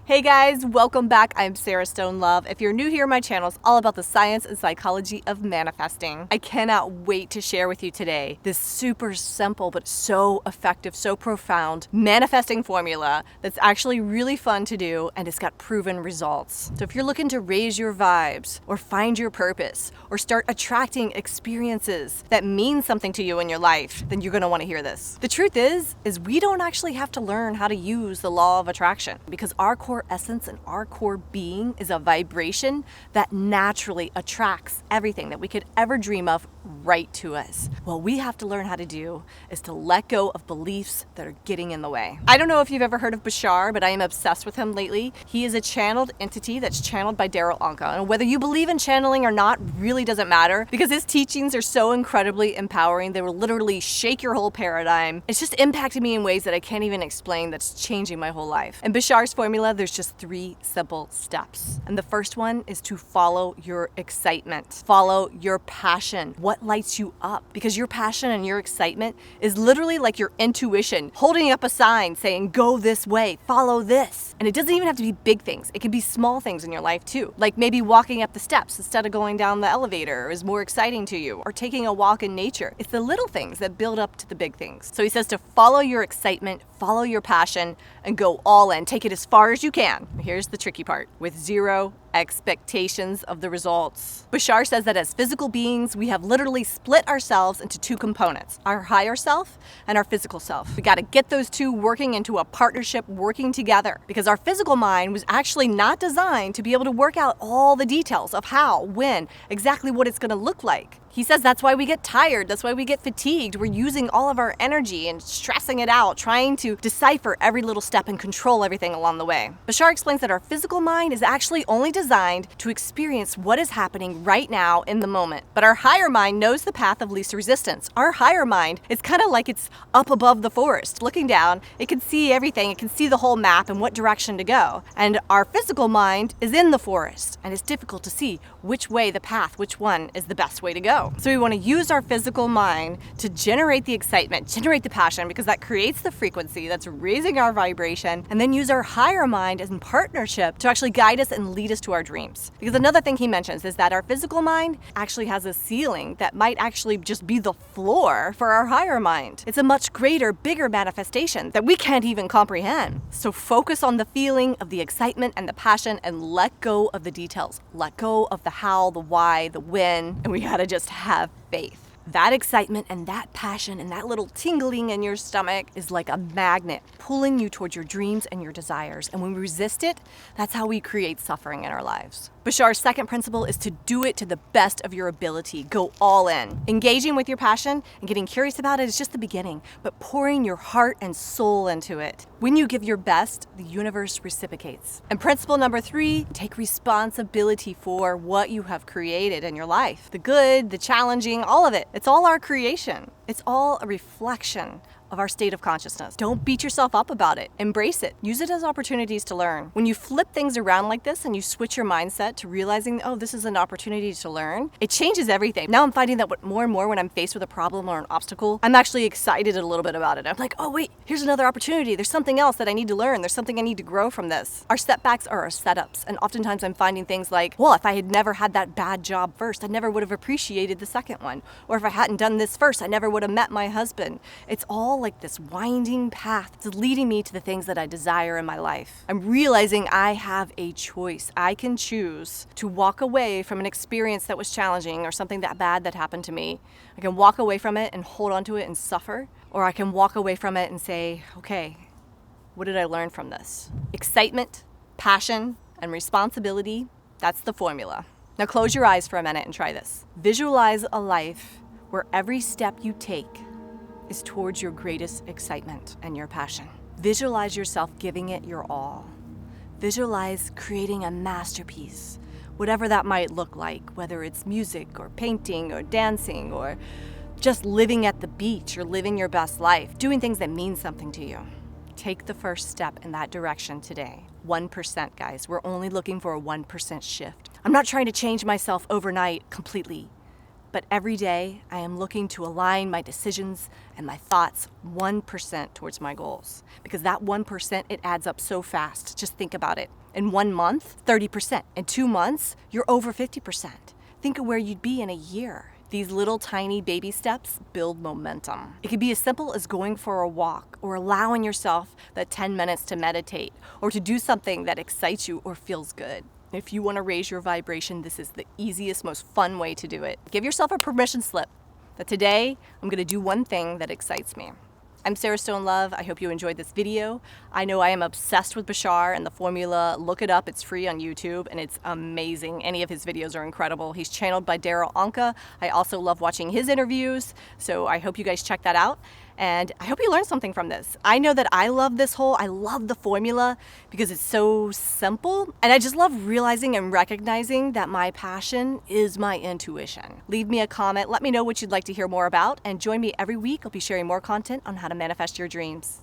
Hey guys, welcome back. I'm Sarah Stone Love. If you're new here, my channel is all about the science and psychology of manifesting. I cannot wait to share with you today this super simple but so effective, so profound manifesting formula that's actually really fun to do and it's got proven results. So if you're looking to raise your vibes or find your purpose or start attracting experiences that mean something to you in your life, then you're gonna want to hear this. The truth is we don't actually have to learn how to use the law of attraction because our core essence and our core being is a vibration that naturally attracts everything that we could ever dream of right to us. What we have to learn how to do is to let go of beliefs that are getting in the way. I don't know if you've ever heard of Bashar, but I am obsessed with him lately. He is a channeled entity that's channeled by Darryl Anka. And whether you believe in channeling or not really doesn't matter because his teachings are so incredibly empowering. They will literally shake your whole paradigm. It's just impacted me in ways that I can't even explain that's changing my whole life. And Bashar's formula, there's just 3 simple steps. And the first one is to follow your excitement. Follow your passion. What lights you up? Because your passion and your excitement is literally like your intuition, holding up a sign saying, go this way, follow this. And it doesn't even have to be big things. It can be small things in your life too. Like maybe walking up the steps instead of going down the elevator is more exciting to you, or taking a walk in nature. It's the little things that build up to the big things. So he says to follow your excitement, follow your passion, and go all in. Take it as far as you can. Here's the tricky part, with 0 expectations of the results. Bashar says that as physical beings, we have literally split ourselves into 2 components, our higher self and our physical self. We got to get those 2 working into a partnership, working together, because our physical mind was actually not designed to be able to work out all the details of how, when, exactly what it's going to look like. He says that's why we get tired, that's why we get fatigued. We're using all of our energy and stressing it out, trying to decipher every little step and control everything along the way. Bashar explains that our physical mind is actually only designed to experience what is happening right now in the moment. But our higher mind knows the path of least resistance. Our higher mind is kind of like it's up above the forest. Looking down, it can see everything, it can see the whole map and what direction to go. And our physical mind is in the forest, and it's difficult to see which way the path, which one is the best way to go. So we want to use our physical mind to generate the excitement, generate the passion, because that creates the frequency that's raising our vibration, and then use our higher mind as in partnership to actually guide us and lead us to our dreams. Because another thing he mentions is that our physical mind actually has a ceiling that might actually just be the floor for our higher mind. It's a much greater, bigger manifestation that we can't even comprehend. So focus on the feeling of the excitement and the passion and let go of the details. Let go of the how, the why, the when, and we gotta just have faith. That excitement and that passion and that little tingling in your stomach is like a magnet pulling you towards your dreams and your desires. And when we resist it, that's how we create suffering in our lives. Bashar's second principle is to do it to the best of your ability. Go all in. Engaging with your passion and getting curious about it is just the beginning, but pouring your heart and soul into it. When you give your best, the universe reciprocates. And principle number 3, take responsibility for what you have created in your life. The good, the challenging, all of it. It's all our creation. It's all a reflection of our state of consciousness. Don't beat yourself up about it. Embrace it. Use it as opportunities to learn. When you flip things around like this and you switch your mindset to realizing, oh, this is an opportunity to learn, it changes everything. Now I'm finding that more and more when I'm faced with a problem or an obstacle, I'm actually excited a little bit about it. I'm like, oh wait, here's another opportunity. There's something else that I need to learn. There's something I need to grow from this. Our setbacks are our setups. And oftentimes I'm finding things like, well, if I had never had that bad job first, I never would have appreciated the second one. Or if I hadn't done this first, I never would have met my husband. It's all like this winding path that's leading me to the things that I desire in my life. I'm realizing I have a choice. I can choose to walk away from an experience that was challenging or something that bad that happened to me. I can walk away from it and hold on to it and suffer, or I can walk away from it and say, okay, what did I learn from this? Excitement, passion, and responsibility, that's the formula. Now close your eyes for a minute and try this. Visualize a life where every step you take is towards your greatest excitement and your passion. Visualize yourself giving it your all. Visualize creating a masterpiece, whatever that might look like, whether it's music or painting or dancing or just living at the beach or living your best life, doing things that mean something to you. Take the first step in that direction today. 1%, guys. We're only looking for a 1% shift. I'm not trying to change myself overnight completely. But every day, I am looking to align my decisions and my thoughts 1% towards my goals. Because that 1%, it adds up so fast. Just think about it. In 1 month, 30%. In 2 months, you're over 50%. Think of where you'd be in a year. These little tiny baby steps build momentum. It can be as simple as going for a walk or allowing yourself that 10 minutes to meditate or to do something that excites you or feels good. If you want to raise your vibration, this is the easiest, most fun way to do it. Give yourself a permission slip that today I'm going to do one thing that excites me. I'm Sarah Stone Love. I hope you enjoyed this video. I know I am obsessed with Bashar and the formula. Look it up. It's free on YouTube and it's amazing. Any of his videos are incredible. He's channeled by Darryl Anka. I also love watching his interviews, so I hope you guys check that out. And I hope you learned something from this. I know that I love the formula because it's so simple. And I just love realizing and recognizing that my passion is my intuition. Leave me a comment. Let me know what you'd like to hear more about. And join me every week. I'll be sharing more content on how to manifest your dreams.